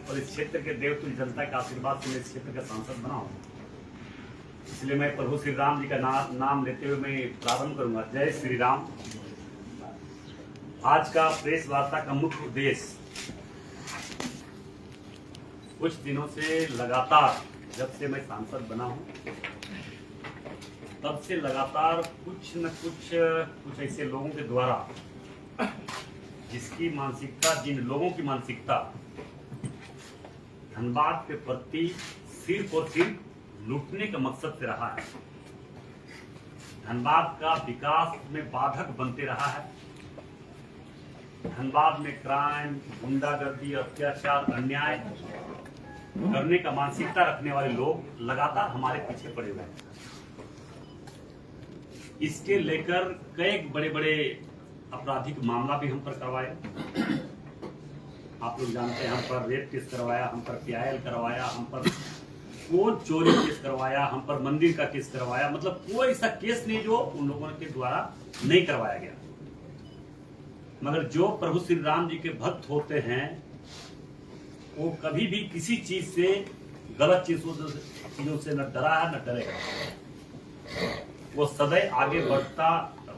और इस क्षेत्र के देवतुल्य जनता के आशीर्वाद से मैं इस क्षेत्र का सांसद बना हूँ। इसलिए मैं प्रभु श्री राम जी का नाम लेते हुए मैं प्रारंभ करूंगा। जय श्री राम। आज का प्रेस वार्ता का मुख्य उद्देश्य कुछ दिनों से लगातार, जब से मैं सांसद बना हूं तब से लगातार कुछ न कुछ ऐसे लोगों के द्वारा जिसकी मानसिकता, जिन लोगों की मानसिकता धनबाद के प्रति सिर्फ और सिर्फ लूटने का मकसद से रहा है, धनबाद का विकास में बाधक बनते रहा है, धनबाद में क्राइम, गुंडागर्दी, अत्याचार, अन्याय करने का मानसिकता रखने वाले लोग लगातार हमारे पीछे पड़े हुए हैं। इसके लेकर कई बड़े बड़े आपराधिक मामला भी हम पर करवाए। आप लोग जानते हैं, हम पर रेप केस करवाया, हम पर PIL करवाया, हम पर कोई चोरी केस करवाया, हम पर मंदिर का केस करवाया। मतलब कोई ऐसा केस नहीं जो उन लोगों के द्वारा नहीं करवाया गया। मगर जो प्रभु श्री राम जी के भक्त होते हैं वो कभी भी किसी चीज से, गलत चीजों से न डरा है न डरेगा। वो सदैव आगे बढ़ता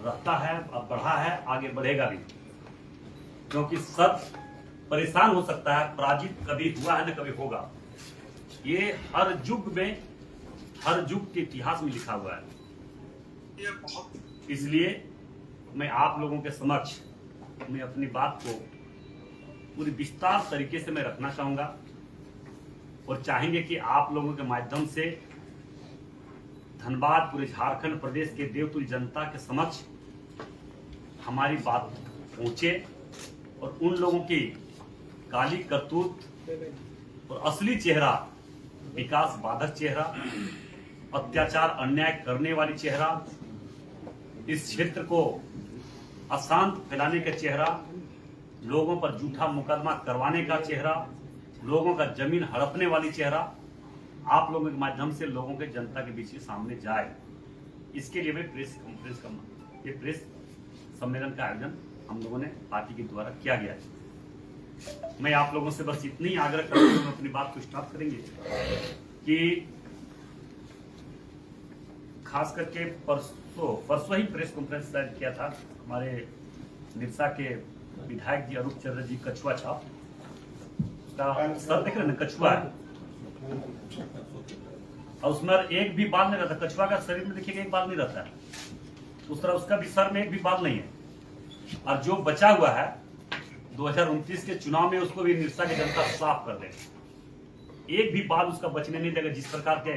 रहता है और बढ़ा है, आगे बढ़ेगा भी, क्योंकि सत्य परेशान हो सकता है, पराजित कभी हुआ है न कभी होगा। ये हर युग में, हर युग के इतिहास में लिखा हुआ है। इसलिए मैं आप लोगों के समक्ष मैं अपनी बात को पूरी विस्तार तरीके से मैं रखना चाहूंगा और चाहेंगे कि आप लोगों के माध्यम से धनबाद, पूरे झारखंड प्रदेश के देवतुल्य जनता के समक्ष हमारी बात पहुंचे और उन लोगों की काली करतूत और असली चेहरा, विकास बाधक चेहरा, अत्याचार अन्याय करने वाली चेहरा, इस क्षेत्र को अशांत फैलाने का चेहरा, लोगों पर झूठा मुकदमा करवाने का चेहरा, लोगों का जमीन हड़पने वाली चेहरा आप लोगों के माध्यम से लोगों के, जनता के बीच सामने जाए। इसके लिए मैं प्रेस सम्मेलन का आयोजन हम लोगों ने पार्टी के द्वारा किया गया है। मैं आप लोगों से बस इतनी आग्रह करते हुए अपनी बात को स्टार्ट करेंगे कि खास करके परसों ही प्रेस कॉन्फ्रेंस किया था हमारे निरसा के विधायक जी अरूप चंद्र जी कछुआ छाप, उसका सर देख रहे ना, कछुआ है और उसमें एक भी बाल नहीं रहता। कछुआ का शरीर में देखिएगा एक बाल नहीं रहता है, उस तरह उसका भी सर में एक भी बाल नहीं है। और जो बचा हुआ है 2029 के चुनाव में उसको भी निरसा की जनता साफ कर देगी, एक भी बाल उसका बचने नहीं देगा। जिस प्रकार के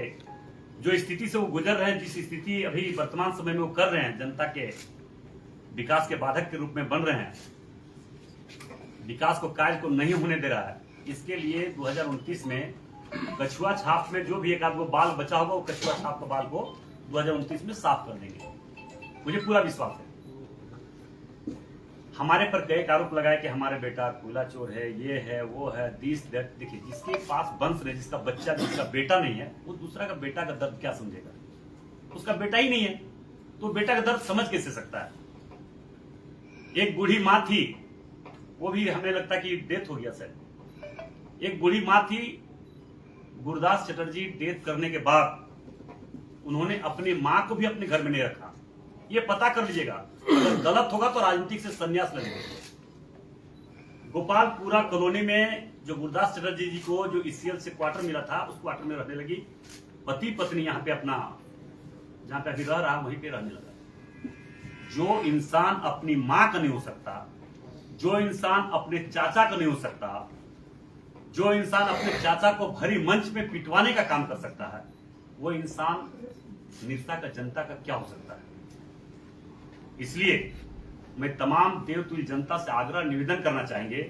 जो स्थिति से वो गुजर रहे हैं, जिस स्थिति अभी वर्तमान समय में वो कर रहे हैं, जनता के विकास के बाधक के रूप में बन रहे हैं, विकास को, कार्य को नहीं होने दे रहा है। इसके लिए 2029 में कछुआ छाप में जो भी एक आध बाल बचा होगा वो कछुआ छाप का बाल को 2029 में साफ कर देंगे, मुझे पूरा विश्वास है। हमारे पर कई आरोप लगाए कि हमारे बेटा खुला चोर है, ये है, वो है, देखिए जिसके पास वंश नहीं, जिसका बच्चा, जिसका बेटा नहीं है, वो दूसरा का बेटा का दर्द क्या समझेगा? उसका बेटा ही नहीं है तो बेटा का दर्द समझ कैसे सकता है? एक बूढ़ी माँ थी, वो भी हमें लगता कि डेथ हो गया शायद। एक बूढ़ी माँ थी, गुरदास चटर्जी डेथ करने के बाद उन्होंने अपनी माँ को भी अपने घर में नहीं रखा। ये पता कर लीजिएगा, अगर गलत होगा तो राजनीतिक से संन्यास लगेगा। गोपालपुरा कॉलोनी में जो गुरदास चटर्जी जी को जो ECL से क्वार्टर मिला था, उस क्वार्टर में रहने लगी। पति पत्नी यहाँ पे अपना, जहां पे अभी रह रहा वहीं पे रहने लगा। जो इंसान अपनी माँ का नहीं हो सकता, जो इंसान अपने चाचा का नहीं हो सकता, जो इंसान अपने चाचा को भरी मंच में पिटवाने का काम कर सकता है, वो इंसान निरसा का, जनता का क्या हो सकता है? इसलिए मैं तमाम देवतुल्य जनता से आग्रह निवेदन करना चाहेंगे।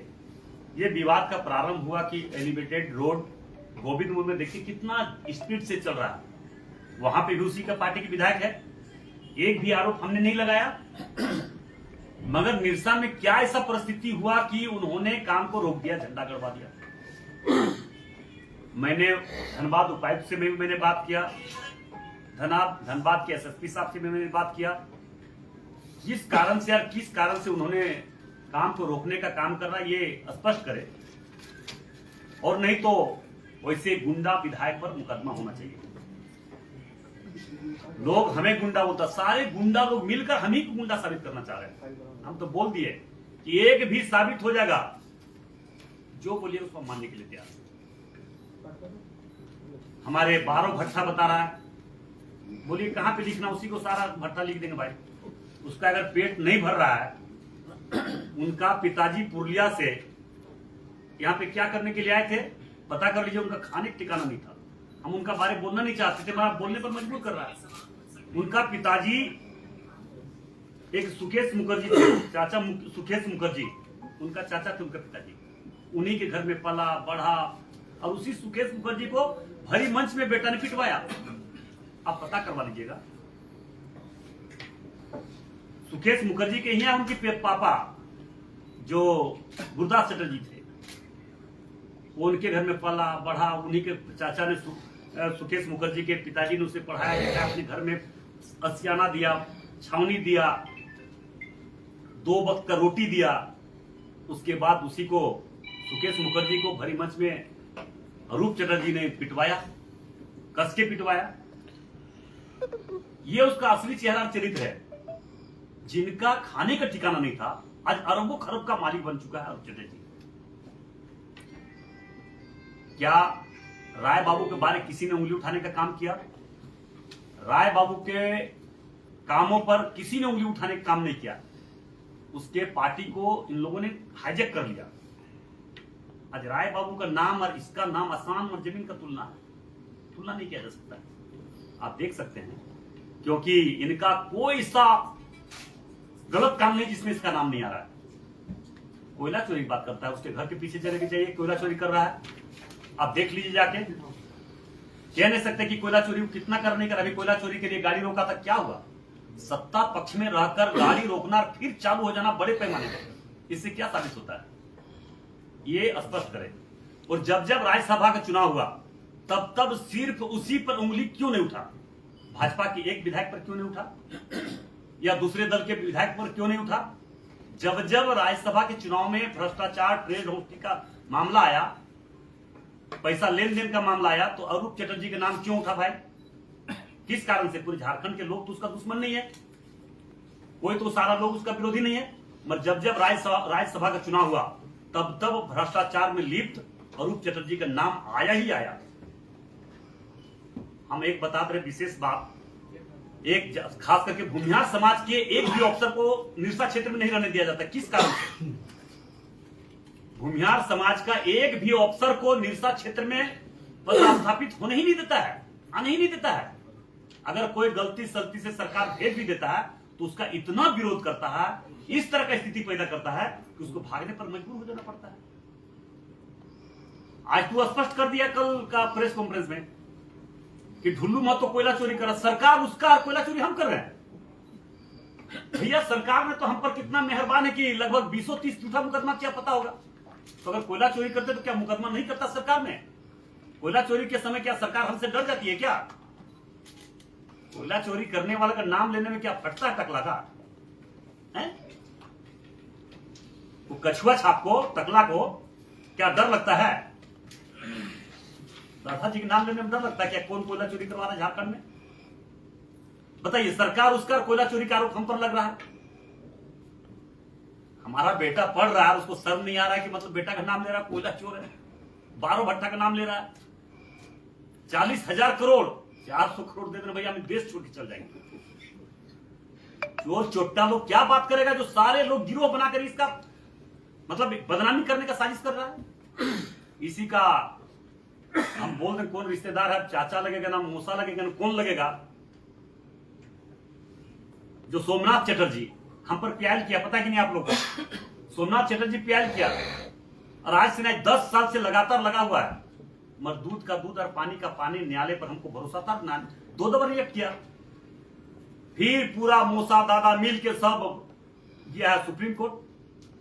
ये विवाद का प्रारंभ हुआ कि एलिवेटेड रोड गोविंदपुर में देखिए कितना स्पीड से चल रहा है, वहां पे भी उसी का पार्टी के विधायक है, एक भी आरोप हमने नहीं लगाया। मगर निरसा में क्या ऐसा परिस्थिति हुआ कि उन्होंने काम को रोक दिया, झंडा गड़वा दिया। मैंने धनबाद उपायुक्त से मैंने बात किया, धनबाद के SSP साहब से मैंने बात किया, किस कारण से उन्होंने काम को रोकने का काम करना, ये स्पष्ट करे। और नहीं तो वैसे गुंडा विधायक पर मुकदमा होना चाहिए। लोग हमें गुंडा बोलता, सारे गुंडा लोग मिलकर हम ही को गुंडा साबित करना चाह रहे हैं। हम तो बोल दिए कि एक भी साबित हो जाएगा, जो बोलिए उसको मानने के लिए तैयार। हमारे 12 भट्टा बता रहा है, बोलिए कहां पे लिखना, उसी को सारा भट्टा लिख देंगे भाई। उसका अगर पेट नहीं भर रहा है, उनका पिताजी पुरलिया से यहाँ पे क्या करने के लिए आए थे पता कर लीजिए। उनका खाने का ठिकाना नहीं था। हम उनका बारे में बोलना नहीं चाहते थे, मगर बोलने पर मजबूर कर रहा है। उनका पिताजी एक सुकेश मुखर्जी थे, चाचा सुकेश मुखर्जी, उनका चाचा थे उनका पिताजी। उन्हीं के घर में पला बढ़ा, और उसी सुकेश मुखर्जी को भरी मंच में बेटा ने पिटवाया। आप पता करवा लीजिएगा। सुकेश मुखर्जी के ही हैं उनके पापा जो गुरदास चटर्जी थे, वो उनके घर में पला बढ़ा। उन्हीं के चाचा ने सुकेश मुखर्जी के पिताजी ने उसे पढ़ाया लिखा, अपने घर में असियाना दिया, छावनी दिया, 2 वक्त का रोटी दिया। उसके बाद उसी को सुकेश मुखर्जी को भरी मंच में अरूप चटर्जी ने पिटवाया, कस के पिटवाया। ये उसका असली चेहरा चरित्र है। जिनका खाने का ठिकाना नहीं था, आज अरबों खरब का मालिक बन चुका है अरूप चटर्जी। क्या राय बाबू के बारे किसी ने उंगली उठाने का काम किया? राय बाबू के कामों पर किसी ने उंगली उठाने का काम नहीं किया। उसके पार्टी को इन लोगों ने हाईजैक कर लिया। आज राय बाबू का नाम और इसका नाम आसमान और जमीन का तुलना नहीं किया जा सकता। आप देख सकते हैं, क्योंकि इनका कोई सा गलत काम नहीं जिसमें इसका नाम नहीं आ रहा है। कोयला चोरी की बात करता है, उसके घर के पीछे चले के जाइए, कोयला चोरी कर रहा है। आप देख लीजिए जाके। कह नहीं सकते कि कोयला चोरी कितना कर नहीं कर। अभी कोयला चोरी के लिए गाड़ी रोका था, क्या हुआ? सत्ता पक्ष में रहकर गाड़ी रोकना फिर चालू हो जाना बड़े पैमाने पर, इससे क्या साबित होता है? ये स्पष्ट करें। और जब जब राज्यसभा का चुनाव हुआ, तब तब सिर्फ उसी पर उंगली क्यों नहीं उठा? भाजपा के एक विधायक पर क्यों नहीं उठा, या दूसरे दल के विधायक पर क्यों नहीं उठा? जब जब राज्यसभा के चुनाव में भ्रष्टाचार, ट्रेड होस्टिंग का मामला आया, पैसा लेन देन का मामला आया, तो अरूप चटर्जी का नाम क्यों उठा भाई? किस कारण से? पूरे झारखंड के लोग तो उसका दुश्मन नहीं है, कोई तो सारा लोग उसका विरोधी नहीं है, मगर जब जब राज्यसभा का चुनाव हुआ, तब तब भ्रष्टाचार में लिप्त अरूप चटर्जी का नाम आया ही आया। हम एक बता रहे विशेष बात, एक खास करके भूमिहार समाज के एक भी अफसर को निरसा क्षेत्र में नहीं रहने दिया जाता। किस कारण से? भूमिहार समाज का एक भी अफसर को निरसा क्षेत्र में पदस्थापित होने ही नहीं देता है, आने ही नहीं देता है। अगर कोई गलती सलती से सरकार भेज भी देता है, तो उसका इतना विरोध करता है, इस तरह का स्थिति पैदा करता है कि उसको भागने पर मजबूर हो जाना पड़ता है। आज तो स्पष्ट कर दिया कल का प्रेस कॉन्फ्रेंस में कि ढुल्लू महतो कोयला चोरी कर रहा, सरकार उसका और कोयला चोरी हम कर रहे हैं। भैया सरकार ने तो हम पर कितना मेहरबान है कि लगभग 20-30 झूठा मुकदमा क्या पता होगा। तो अगर कोयला चोरी करते तो क्या मुकदमा नहीं करता सरकार ने? कोयला चोरी के समय क्या सरकार हमसे डर जाती है क्या? कोयला चोरी करने वाले का नाम लेने में क्या फटता है टकला का? वो कछुआ छाप को, टकला को क्या डर लगता है? राधा जी के नाम लेने में डर लगता है क्या? कौन कोयला चोरी करवा रहा है झारखंड में? बताइए। सरकार उसका कोयला चोरी का आरोप हम पर लग रहा है। हमारा बेटा पढ़ रहा है, उसको शर्म नहीं आ रहा है कि मतलब बेटा का नाम ले रहा है, कोयला चोर है। 12 भट्टा का नाम ले रहा है। 40,000 करोड़, 400 करोड़ दे देना भैया, हम देश छोड़ के चल जाएंगे। चोर चोट्टा लोग क्या बात करेगा, जो सारे लोग गिरोह बनाकर इसका मतलब बदनामी करने का साजिश कर रहा है। इसी का हम बोल दें कौन रिश्तेदार है, चाचा लगेगा ना मौसा लगेगा ना कौन लगेगा, जो सोमनाथ चटर्जी हम पर प्याल किया, पता है कि नहीं आप लोग को? सोमनाथ चटर्जी प्याल किया, और आज से नहीं 10 साल से लगातार लगा हुआ है। मगर दूध का दूध और पानी का पानी, न्यायालय पर हमको भरोसा था ना, 2 दफा रिजेक्ट किया। फिर पूरा मौसा दादा मिल के सब गया है सुप्रीम कोर्ट।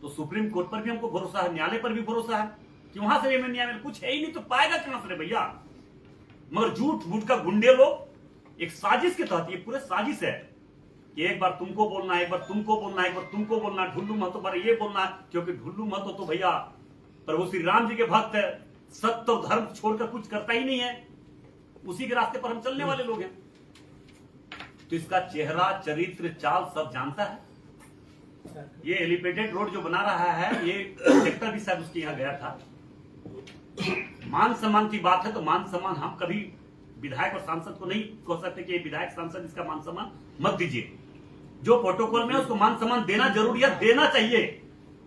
तो सुप्रीम कोर्ट पर भी हमको भरोसा है, न्यायालय पर भी भरोसा है कि वहां से न्याय में कुछ है ही नहीं, तो पाएगा कहां से भैया? मगर झूठ मूठ का गुंडे लोग एक साजिश के तहत, ये पूरे साजिश है कि एक बार तुमको बोलना है, एक बार तुमको बोलना है, एक बार तुमको बोलना है, ढुल्लू महतो पर ये बोलना है, क्योंकि ढुल्लू महतो तो भैया प्रभु श्री राम जी के भक्त है। सत्य और धर्म छोड़कर कुछ करता ही नहीं है, उसी के रास्ते पर हम चलने वाले लोग हैं। तो इसका चेहरा, चरित्र, चाल सब जानता है। ये एलिवेटेड रोड जो बना रहा है, ये प्रोजेक्टर भी शायद उसके यहाँ गया था। मान सम्मान की बात है तो मान सम्मान हम कभी विधायक और सांसद को नहीं कह सकते कि विधायक सांसद इसका मान सम्मान मत दीजिए। जो प्रोटोकॉल में है उसको मान सम्मान देना जरूरी है, देना चाहिए।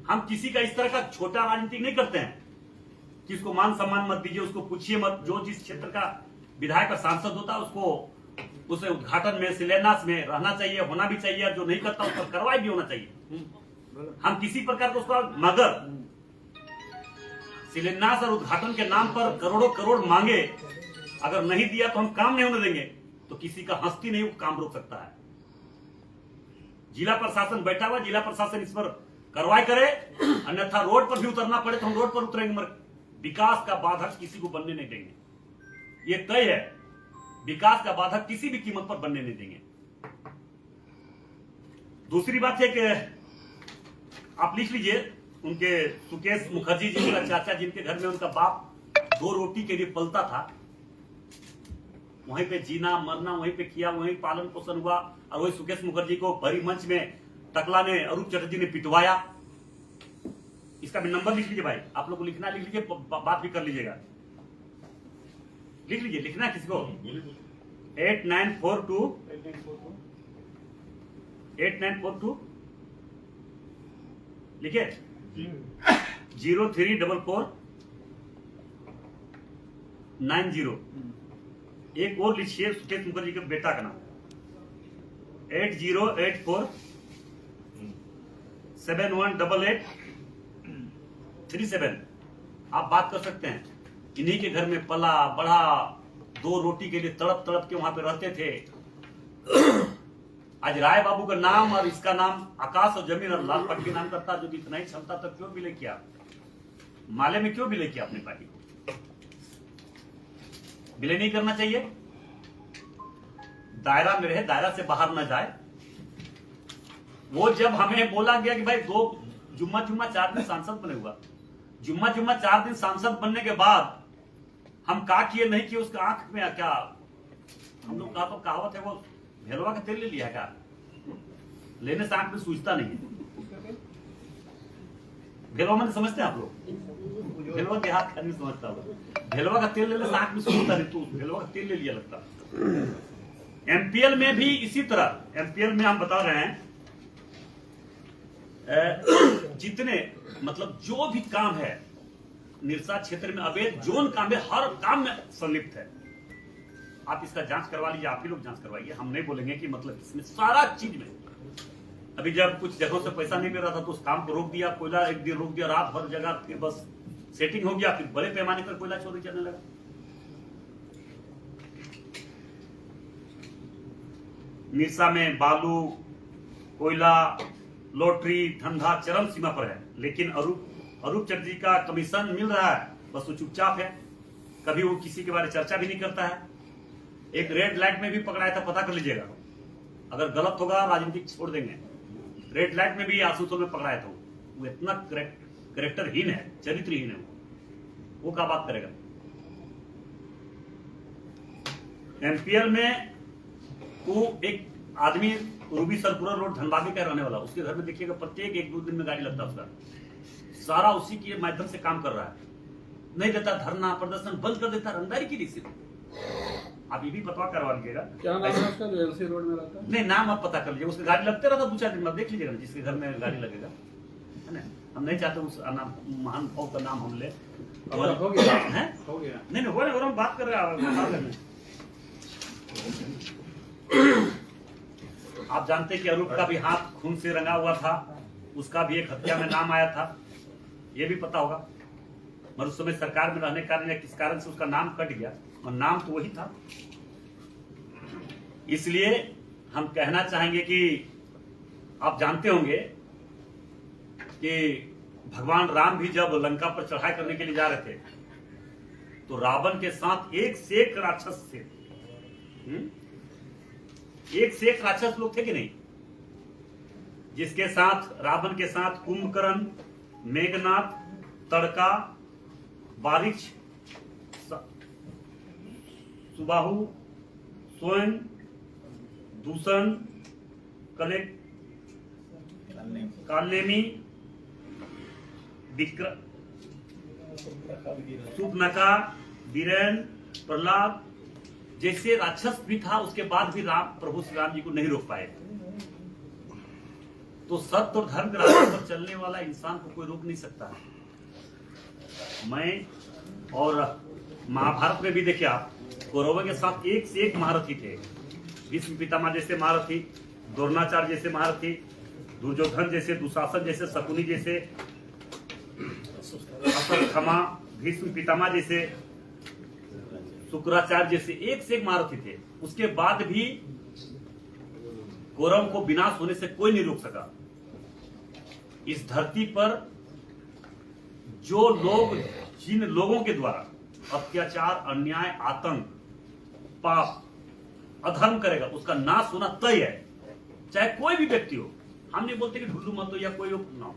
हम किसी का इस तरह का छोटा राजनीति नहीं करते हैं कि उसको मान सम्मान मत दीजिए, उसको पूछिए मत। जो जिस क्षेत्र का विधायक और सांसद होता है उसको उसे उद्घाटन में, शिलान्यास में रहना चाहिए, होना भी चाहिए। जो नहीं करता उस पर कार्रवाई भी होना चाहिए। हम किसी प्रकार का उसका, मगर शिलान्यास और उद्घाटन के नाम पर करोड़ों करोड़ मांगे, अगर नहीं दिया तो हम काम नहीं होने देंगे। तो किसी का हस्ती नहीं काम रोक सकता है। जिला प्रशासन बैठा हुआ, जिला प्रशासन इस पर कार्रवाई करे, अन्यथा रोड पर भी उतरना पड़े तो हम रोड पर उतरेंगे, मगर विकास का बाधक किसी को बनने नहीं देंगे। ये तय है, विकास का बाधक किसी भी कीमत पर बनने नहीं देंगे। दूसरी बात है कि आप लिख लीजिए, उनके सुकेश मुखर्जी जी का चाचा, जिनके घर में उनका बाप 2 रोटी के लिए पलता था, वहीं पे जीना मरना वहीं पे किया, वहीं पालन पोषण हुआ। और वही सुकेश मुखर्जी को भरी मंच में टकला ने, अरूप चटर्जी ने पिटवाया। इसका भी नंबर लिख लीजिए भाई, आप लोग को लिखना, लिख लीजिए, बात भी कर लीजिएगा। लिख लीजिए, लिखना किसी को 8942 लिखिए 034490। एक और लिखिए सुकेश मुखर्जी के बेटा का नाम 8084718837। आप बात कर सकते हैं। इन्हीं के घर में पला बढ़ा, 2 रोटी के लिए तड़प तड़प के वहां पे रहते थे। आज राय बाबू का नाम और इसका नाम आकाश और जमीन और लाल पट्टी नाम करता, जो इतना ही क्षमता तक क्यों विलय किया, माले में क्यों विलय किया अपनी पार्टी को? विलय नहीं करना चाहिए। दायरा में रहे, दायरा से बाहर न जाए। वो जब हमें बोला गया कि भाई 2 जुम्मा 4 दिन सांसद बने हुआ, जुम्मा 4 दिन सांसद बनने के बाद हम का किए नहीं किए, उसका आंख में क्या हम लोग कहा, तो कहावत है वो भेलवा का तेल ले लिया क्या, लेने से आंख में सूझता नहीं है। भेलवा में समझते हैं आप लोग? भेलवा के हाथ नहीं समझता होगा। भेलवा का तेल लेने से आंख में सूझता नहीं, तो भेलवा का तेल ले लिया लगता। एमपीएल में भी इसी तरह, एमपीएल में हम बता रहे हैं जितने मतलब जो भी काम है निरसा क्षेत्र में, अवैध जोन काम है, हर काम में संलिप्त है। आप इसका जांच करवा लीजिए, आप ही लोग जांच करवाइए। हम नहीं बोलेंगे कि मतलब इसमें सारा चीज में। अभी जब कुछ जगहों से पैसा नहीं मिल रहा था तो उस काम को रोक दिया, कोयला एक दिन रोक दिया, रात भर जगह, फिर बस सेटिंग हो गया, फिर बड़े पैमाने पर कोयला चोरी चलने लगा। निरसा में बालू, कोयला, लॉटरी धंधा चरम सीमा पर है। लेकिन अरूप चटर्जी का कमीशन मिल रहा है, बस वो चुपचाप है, कभी वो किसी के बारे में चर्चा भी नहीं करता है। एक रेड लाइट में भी पकड़ाया था, पता कर लीजिएगा, अगर गलत होगा राजनीति छोड़ देंगे। रेड लाइट में भी आसूसों में पकड़ाया था। वो इतना करेक्टरहीन है, चरित्रहीन है, वो क्या बात करेगा। एमपीएल में वो एक आदमी रूबी सरपुरा रोड धनबादी का रहने वाला, उसके घर में देखिएगा प्रत्येक 1-2 दिन में गाड़ी लगता है उसका, सारा उसी के माध्यम से काम कर रहा है। नहीं देता, धरना प्रदर्शन बंद कर देता, रंगदारी की रीति। आप ये भी पता करवा लीजिएगा। क्या नाम है उसका जो एलसी रोड में रहता है? नहीं, नाम आप पता कर लीजिए। उसकी गाड़ी लगते रहता 2-4 दिन में, देख लीजिएगा जिसके घर में गाड़ी लगेगा, है ना। हम नहीं चाहते उस महान भाव का नाम हम ले। हो गया है, हो गया। नहीं हो रहा, हम बात कर रहे हैं। आप जानते हैं कि अरूप का भी हाथ खून से रंगा हुआ था, उसका भी एक हत्या में नाम आया था, ये भी पता होगा। मगर उस समय सरकार में रहने के कारण या किस कारण से उसका नाम कट गया, और नाम तो वही था। इसलिए हम कहना चाहेंगे कि आप जानते होंगे कि भगवान राम भी जब लंका पर चढ़ाई करने के लिए जा रहे थे तो रावण के साथ 1 से 1 राक्षस थे। 1 से 1 राक्षस लोग थे कि नहीं, जिसके साथ रावण के साथ कुंभकर्ण, मेघनाथ, तड़का, बारिश सुबाहु, स्वयं, दूषण, कालनेमी, सुपनका, वीरेन, प्रहलाद जैसे राक्षस भी था, उसके बाद भी प्रभु श्री राम जी को नहीं रोक पाए। तो सत्य और धर्म के रास्ते पर चलने वाला इंसान को कोई रोक नहीं सकता। मैं और महाभारत में भी देखिए आप, कौरवों के साथ एक से एक महारथी थे। भीष्म पितामह जैसे महारथी, द्रोणाचार्य जैसे महारथी, दुर्योधन जैसे, दुशासन जैसे, शकुनी जैसे, अश्वत्थामा, भीष्म पितामह जैसे, शुक्राचार्य जैसे एक से एक महारथी थे। उसके बाद भी कौरव को विनाश होने से कोई नहीं रोक सका। इस धरती पर जो लोग, जिन लोगों के द्वारा अत्याचार, अन्याय, आतंक, पाप, अधर्म करेगा, उसका नाश होना तय है, चाहे कोई भी व्यक्ति हो। हम नहीं बोलते कि ढुल्लू मत हो या कोई लोग ना हो,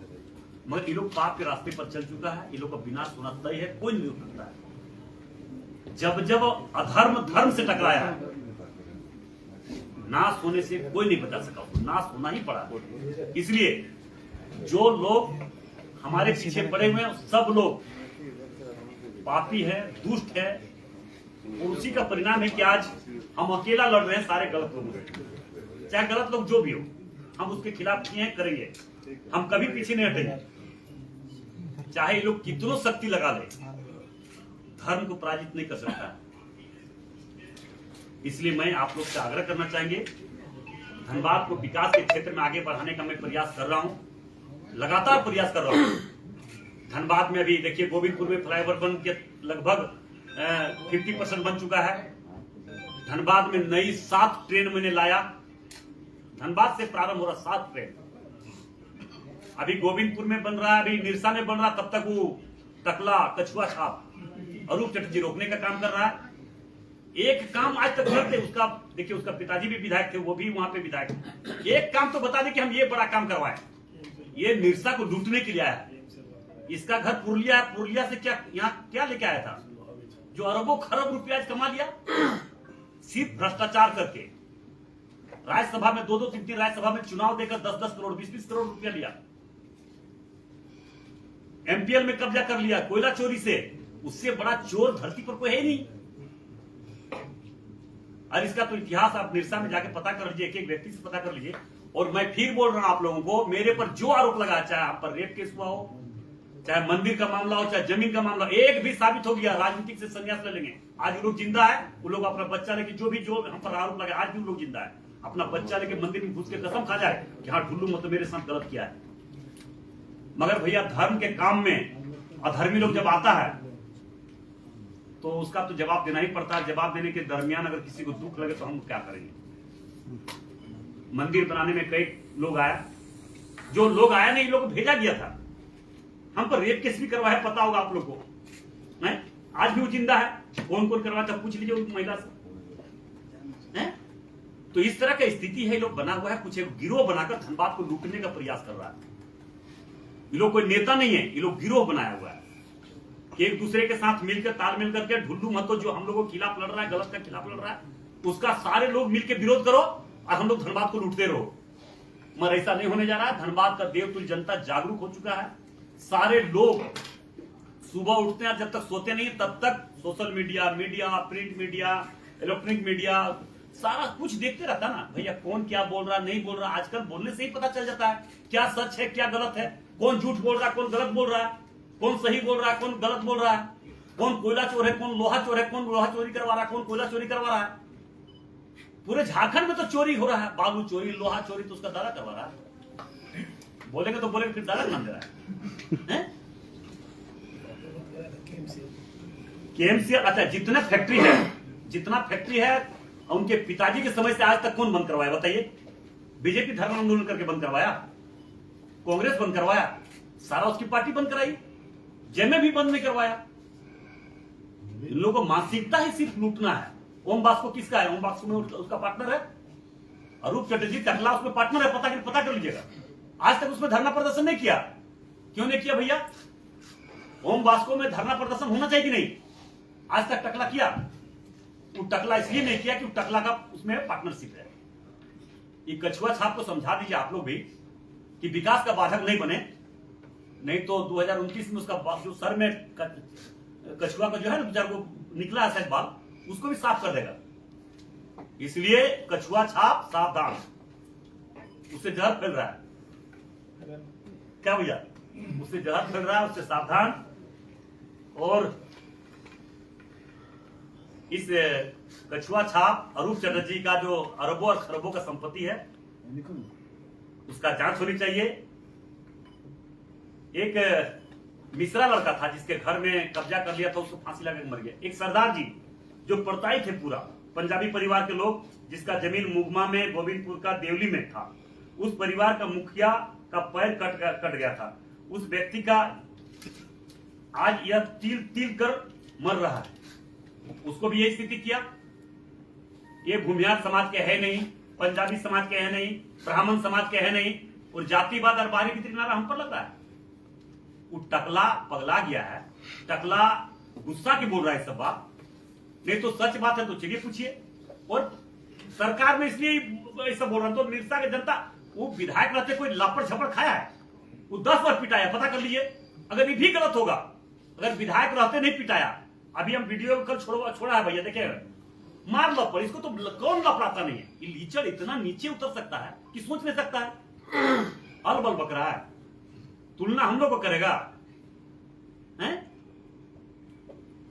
मगर ये लोग पाप के रास्ते पर चल चुका है, ये लोग का विनाश होना तय है, कोई नहीं रोक सकता है। जब जब अधर्म धर्म से टकराया है, नाश होने से कोई नहीं बचा सका, उसको नाश होना ही पड़ा। इसलिए जो लोग हमारे पीछे पड़े हुए हैं, सब लोग पापी है, दुष्ट है, और उसी का परिणाम है कि आज हम अकेला लड़ रहे हैं सारे गलत लोगों से। चाहे गलत लोग जो भी हो, हम उसके खिलाफ किए हैं, करेंगे, हम कभी पीछे नहीं हटेंगे। चाहे ये लोग कितनों शक्ति लगा ले, धर्म को पराजित नहीं कर सकता। इसलिए मैं आप लोग से आग्रह करना चाहेंगे, धनबाद को विकास के क्षेत्र में आगे बढ़ाने का मैं प्रयास कर रहा हूं, लगातार प्रयास कर रहा हूं। धनबाद में अभी देखिए, गोविंदपुर में फ्लाईओवर बन के लगभग 50% बन चुका है। धनबाद में नई 7 ट्रेन मैंने लाया, धनबाद से प्रारंभ हो रहा 7 ट्रेन। अभी गोविंदपुर में बन रहा है, अभी निरसा में बन रहा, तब तक वो टकला, कछुआ छाप अरूप चटर्जी रोकने का काम कर रहा है। एक काम आज तक करते, उसका देखिए, उसका पिताजी भी विधायक थे, वो भी वहां पे विधायक थे। एक काम तो बता दे कि हम ये बड़ा काम करवाए। ये निरसा को लूटने के लिए आया है। इसका घर पुरुलिया है, पुरुलिया से क्या यहाँ क्या लेके आया था, जो अरबों खरब रुपया कमा लिया सिर्फ भ्रष्टाचार करके। राज्यसभा में 2-2, 3-3 राज्यसभा में चुनाव देकर 10-10 करोड़, 20-20 करोड़ रुपया लिया। एमपीएल में कब्जा कर लिया कोयला चोरी से। उससे बड़ा चोर धरती पर कोई है नहीं। और इसका तो इतिहास आप निरसा में जाके पता कर लीजिए, एक एक व्यक्ति से पता कर लीजिए। और मैं फिर बोल रहा हूं आप लोगों को, मेरे पर जो आरोप लगा, चाहे आप पर रेप केस हुआ हो, चाहे मंदिर का मामला हो, चाहे जमीन का मामला, एक भी साबित हो गया, राजनीतिक से संन्यास ले लेंगे। आज वो लोग जिंदा है, वो लोग अपना बच्चा लेके, जो हम पर आरोप लगा, आज भी वो लोग जिंदा है, अपना बच्चा लेके मंदिर में घुस के कसम खा जाए कि हाँ ढुल्लू मत मेरे साथ गलत किया है। मगर भैया, धर्म के काम में अधर्मी लोग जब आता है तो उसका तो जवाब देना ही पड़ता है। जवाब देने के दरमियान अगर किसी को दुख लगे तो हम क्या करेंगे। मंदिर बनाने में कई लोग आया, जो लोग आया नहीं, लोग भेजा गया था। हम पर रेप केस भी करवाया, पता होगा आप लोग को, नहीं? आज भी वो जिंदा है। कौन कौन करवाया था पूछ लीजिए उस महिला से, है? तो इस तरह का स्थिति है, लोग बना हुआ है, कुछ एक गिरोह बनाकर धनबाद को लूटने का प्रयास कर रहा है। ये लोग कोई नेता नहीं है, ये लोग गिरोह बनाया हुआ है कि एक दूसरे के साथ मिलकर, तालमेल करके, ढुल्लू महतो जो हम लोगों के खिलाफ लड़ रहा है, गलत के खिलाफ लड़ रहा है, उसका सारे लोग मिलकर विरोध करो और हम लोग धनबाद को लूटते रहो। मगर ऐसा नहीं होने जा रहा है। धनबाद का देवतुल्य जनता जागरूक हो चुका है। सारे लोग सुबह उठते हैं, जब तक सोते नहीं तब तक social media, print media, electronic media, सारा कुछ देखते रहता ना भैया, कौन क्या बोल रहा, नहीं बोल रहा। आजकल बोलने से ही पता चल जाता है क्या सच है, क्या गलत है, कौन झूठ बोल रहा है, कौन गलत बोल रहा है, कौन सही बोल रहा है, कौन गलत बोल रहा है, कौन कोयला चोर है, कौन लोहा चोर है, कौन लोहा चोरी करवा रहा है, कौन कोयला चोरी करवा रहा है। पूरे झारखंड में तो चोरी हो रहा है, बालू चोरी, लोहा चोरी, तो उसका दादा करवा रहा है। बोलेंगे तो बोलेंगे, फिर दादा नाम दे रहा है। केएमसी, अच्छा, जितना फैक्ट्री है उनके पिताजी के समय से आज तक कौन बंद करवाया बताइए? बीजेपी धर्म आंदोलन करके बंद करवाया, कांग्रेस बंद करवाया, सारा उसकी पार्टी बंद कराई, जेमे भी बंद नहीं करवाया। इन लोगों को मानसिकता ही सिर्फ लूटना है। ओम बास्को किसका है? ओम बास्को में उसका पार्टनर है, अरूप चटर्जी टकला उसमें पार्टनर है, पता कर लीजिएगा। आज तक उसमें धरना प्रदर्शन नहीं किया। क्यों नहीं किया भैया? ओम बास्को में धरना प्रदर्शन होना चाहिए कि नहीं? आज तक टकला किया? वो टकला इसलिए नहीं किया कि वो टकला का उसमें पार्टनरशिप है। ये कछुआ छाप को समझा दीजिए आप लोग भी कि विकास का बाधक नहीं बने, नहीं तो 2029 में उसका जो सर में कछुआ का जो है ना को निकला है बाल, उसको भी साफ कर देगा। इसलिए कछुआ छाप सावधान, उससे जहर फैल रहा है। क्या भैया? उससे जहर फैल रहा है, उससे सावधान। और इस कछुआ छाप अरूप चटर्जी का जो अरबों और खरबों का संपत्ति है, उसका जांच होनी चाहिए। एक मिश्रा लड़का था जिसके घर में कब्जा कर लिया था, उसको फांसी लगा के मर गया। एक सरदार जी जो परताई थे, पूरा पंजाबी परिवार के लोग, जिसका जमीन मुगमा में गोविंदपुर का देवली में था, उस परिवार का मुखिया का पैर कट गया था। उस व्यक्ति का आज यह तिल कर मर रहा है, उसको भी यही स्थिति किया। ये भूमिहार समाज के है नहीं, पंजाबी समाज के है नहीं, ब्राह्मण समाज के है नहीं, और जातिवाद और बाहरी भीतरी नारा हम पर लग रहा है। वो टकला पगला गया है, टकला गुस्सा के बोल रहा है सब बात, नहीं तो सच बात है तो चलिए पूछिए। और सरकार में इसलिए ऐसा बोल रहा है, तो मिर्सा की जनता, वो विधायक रहते कोई लापड़ झपड़ खाया है, वो 10 बार पिटाया, पता कर लीजिए। अगर ये भी गलत होगा, अगर विधायक रहते नहीं पिटाया, अभी हम वीडियो कल छोड़ा है भैया, देखिए मार लपड़, इसको तो कौन लपड़ाता नहीं है। ये लीचड़ इतना नीचे उतर सकता है कि सोच नहीं सकता है। अलबल बक रहा है, तुलना हम लोग को करेगा हैं?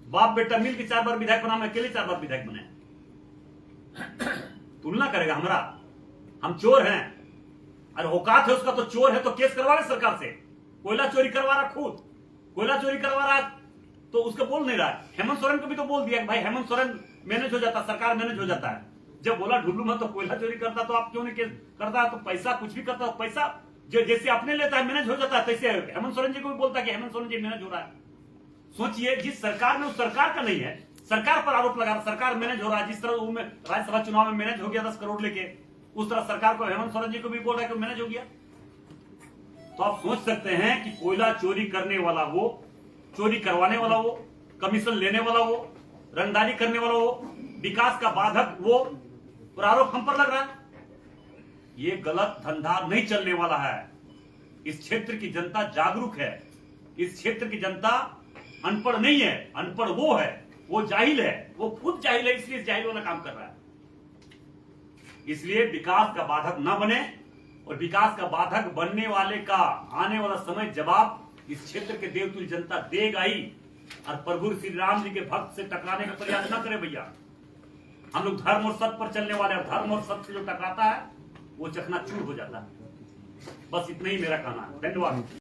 बाप बेटा मिल के 4 बार विधायक बना, मैं अकेले 4 बार विधायक बने, तुलना करेगा हमारा? हम चोर हैं, अरे औकात है उसका तो चोर है तो केस करवा रहे सरकार से। कोयला चोरी करवा रहा, खुद कोयला चोरी करवा रहा, तो उसका बोल नहीं रहा है। हेमंत सोरेन को भी तो बोल दिया भाई, हेमंत सोरेन मैनेज हो जाता, सरकार मैनेज हो जाता है। जब बोला ढुल्लू मत तो कोयला चोरी करता, तो आप क्यों नहीं केस करता? तो पैसा कुछ भी करता, पैसा जो जैसे अपने लेता है मैनेज हो जाता है, तैसे हेमंत सोरेन जी को भी बोलता है कि हेमंत सोरेन जी मैनेज हो रहा है। सोचिए, जिस सरकार में उस सरकार का नहीं है, सरकार पर आरोप लगा, सरकार मैनेज हो रहा है। जिस तरह राज्यसभा चुनाव में मैनेज हो गया 10 करोड़ लेके, उस तरह सरकार को हेमंत सोरेन जी को भी बोल रहा है कि मैनेज हो गया। तो आप सोच सकते हैं कि कोयला चोरी करने वाला वो, चोरी करवाने वाला वो, कमीशन लेने वाला वो, रंगदारी करने वाला वो, विकास का बाधक वो, और आरोप हम पर लग रहा है। ये गलत धंधा नहीं चलने वाला है। इस क्षेत्र की जनता जागरूक है, इस क्षेत्र की जनता अनपढ़ नहीं है, अनपढ़ वो है, वो जाहिल है, वो खुद जाहिल है, इसलिए जाहिल वाला काम कर रहा है। इसलिए विकास का बाधक न बने, और विकास का बाधक बनने वाले का आने वाला समय जवाब इस क्षेत्र के देवतुल्य जनता देगा ही। और प्रभु श्री राम जी के भक्त से टकराने का प्रयास न करे भैया। हम लोग धर्म और सत्य पर चलने वाले हैं, धर्म और सत्य से जो टकराता है वो चकनाचूर हो जाता है। बस इतना ही मेरा कहना है। धन्यवाद।